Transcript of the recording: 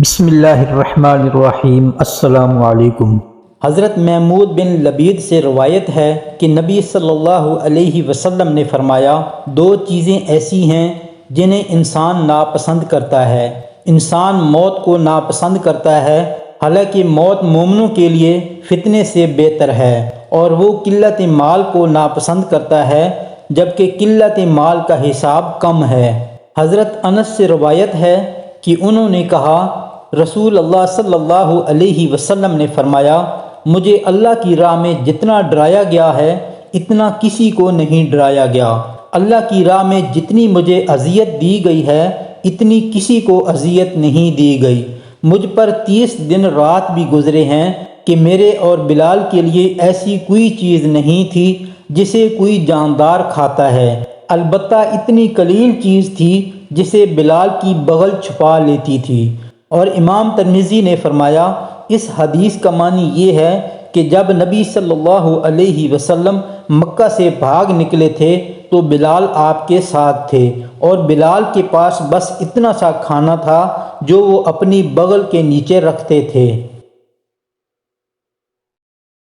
بسم اللہ الرحمن الرحیم۔ السلام علیکم۔ حضرت محمود بن لبید سے روایت ہے کہ نبی صلی اللہ علیہ وسلم نے فرمایا، دو چیزیں ایسی ہیں جنہیں انسان ناپسند کرتا ہے۔ انسان موت کو ناپسند کرتا ہے، حالانکہ موت مومنوں کے لیے فتنے سے بہتر ہے، اور وہ قلت مال کو ناپسند کرتا ہے جبکہ قلت مال کا حساب کم ہے۔ حضرت انس سے روایت ہے کہ انہوں نے کہا، رسول اللہ صلی اللہ علیہ وسلم نے فرمایا، مجھے اللہ کی راہ میں جتنا ڈرایا گیا ہے اتنا کسی کو نہیں ڈرایا گیا۔ اللہ کی راہ میں جتنی مجھے اذیت دی گئی ہے اتنی کسی کو اذیت نہیں دی گئی۔ مجھ پر 30 دن رات بھی گزرے ہیں کہ میرے اور بلال کے لیے ایسی کوئی چیز نہیں تھی جسے کوئی جاندار کھاتا ہے، البتہ اتنی قلیل چیز تھی جسے بلال کی بغل چھپا لیتی تھی۔ اور امام ترمذی نے فرمایا، اس حدیث کا معنی یہ ہے کہ جب نبی صلی اللہ علیہ وسلم مکہ سے بھاگ نکلے تھے تو بلال آپ کے ساتھ تھے، اور بلال کے پاس بس اتنا سا کھانا تھا جو وہ اپنی بغل کے نیچے رکھتے تھے۔